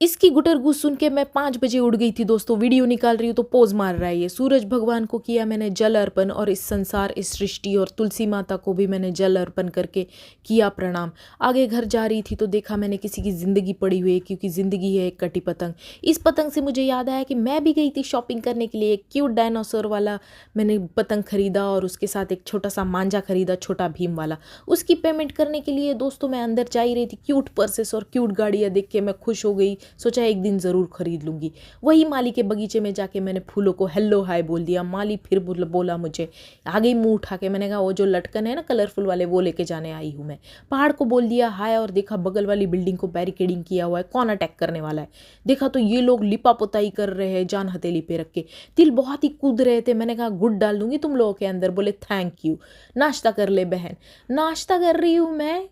इसकी गुटरगू सुन के मैं 5 बजे उठ गई थी दोस्तों। वीडियो निकाल रही हूँ तो पोज मार रहा है ये। सूरज भगवान को किया मैंने जल अर्पण और इस संसार, इस सृष्टि और तुलसी माता को भी मैंने जल अर्पण करके किया प्रणाम। आगे घर जा रही थी तो देखा मैंने किसी की ज़िंदगी पड़ी हुई है, क्योंकि ज़िंदगी है एक कटी पतंग। इस पतंग से मुझे याद आया कि मैं भी गई थी शॉपिंग करने के लिए। एक क्यूट डायनासोर वाला मैंने पतंग खरीदा और उसके साथ एक छोटा सा मांझा खरीदा, छोटा भीम वाला। उसकी पेमेंट करने के लिए दोस्तों मैं अंदर जा ही रही थी। क्यूट पर्सेस और क्यूट गाड़ियाँ देख के मैं खुश हो गई। सोचा एक दिन ज़रूर खरीद लूँगी। वही माली के बगीचे में जाके मैंने फूलों को हेलो हाय बोल दिया। माली फिर बोला मुझे, आ गई मुँह उठा के। मैंने कहा वो जो लटकन है ना कलरफुल वाले, वो लेके जाने आई हूँ मैं। पहाड़ को बोल दिया हाय और देखा बगल वाली बिल्डिंग को बैरिकेडिंग किया हुआ है, कौन अटैक करने वाला है। देखा तो ये लोग लिपा पोताई कर रहे हैं जान हथेली पे रख के। तिल बहुत ही कूद रहे थे। मैंने कहा गुड़ डाल दूंगी तुम लोगों के अंदर। बोले थैंक यू। नाश्ता कर ले बहन। नाश्ता कर रही हूँ मैं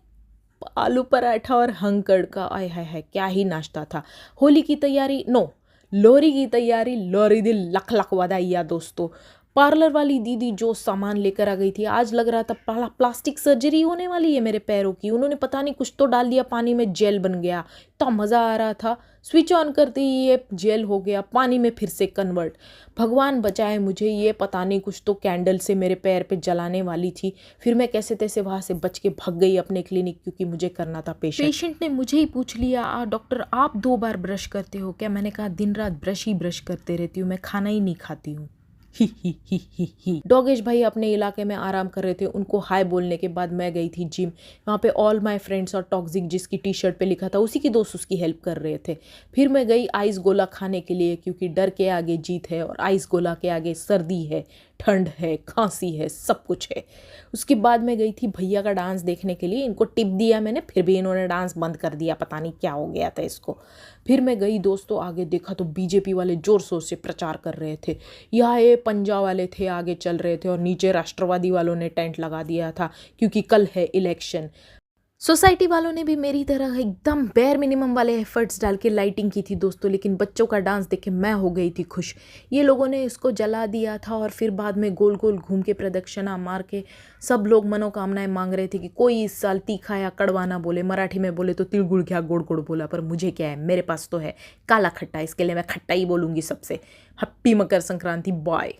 आलू पराठा और हंकड़ का। आय हाय हाय क्या ही नाश्ता था। होली की तैयारी, नो, लोहरी की तैयारी। लोहरी दी लख लख बधाइयाँ दोस्तों। पार्लर वाली दीदी जो सामान लेकर आ गई थी, आज लग रहा था प्लास्टिक सर्जरी होने वाली है मेरे पैरों की। उन्होंने पता नहीं कुछ तो डाल दिया पानी में, जेल बन गया। इतना मज़ा आ रहा था। स्विच ऑन करते ही ये जेल हो गया पानी में फिर से कन्वर्ट। भगवान बचाए मुझे, ये पता नहीं कुछ तो कैंडल से मेरे पैर पे जलाने वाली थी। फिर मैं कैसे तैसे वहाँ से बच के भाग गई अपने क्लिनिक, क्योंकि मुझे करना था पेशेंट ने मुझे ही पूछ लिया, डॉक्टर आप 2 बार ब्रश करते हो क्या? मैंने कहा दिन रात ब्रश ही ब्रश करते रहती हूँ, मैं खाना ही नहीं खाती हूँ। ही। डोगेश भाई अपने इलाके में आराम कर रहे थे। उनको हाय बोलने के बाद मैं गई थी जिम। वहाँ पे ऑल माय फ्रेंड्स और टॉक्सिक जिसकी टी शर्ट पे लिखा था, उसी के दोस्त उसकी हेल्प कर रहे थे। फिर मैं गई आइस गोला खाने के लिए, क्योंकि डर के आगे जीत है और आइस गोला के आगे सर्दी है, ठंड है, खांसी है, सब कुछ है। उसके बाद मैं गई थी भैया का डांस देखने के लिए। इनको टिप दिया मैंने, फिर भी इन्होंने डांस बंद कर दिया, पता नहीं क्या हो गया था इसको। फिर मैं गई दोस्तों आगे, देखा तो बीजेपी वाले जोर शोर से प्रचार कर रहे थे। यहाँ ये पंजा वाले थे आगे चल रहे थे और नीचे राष्ट्रवादी वालों ने टेंट लगा दिया था, क्योंकि कल है इलेक्शन। सोसाइटी वालों ने भी मेरी तरह एकदम बेयर मिनिमम वाले एफर्ट्स डाल के लाइटिंग की थी दोस्तों, लेकिन बच्चों का डांस देख के मैं हो गई थी खुश। ये लोगों ने इसको जला दिया था और फिर बाद में गोल गोल घूम के प्रदक्षिणा मार के सब लोग मनोकामनाएं मांग रहे थे कि कोई इस साल तीखा या कड़वा ना बोले। मराठी में बोले तो तिल गुड़ क्या गुड़ गुड़ बोला, पर मुझे क्या है, मेरे पास तो है काला खट्टा, इसके लिए मैं खट्टा ही बोलूँगी सबसे। Happy Makar Sankranti, bye.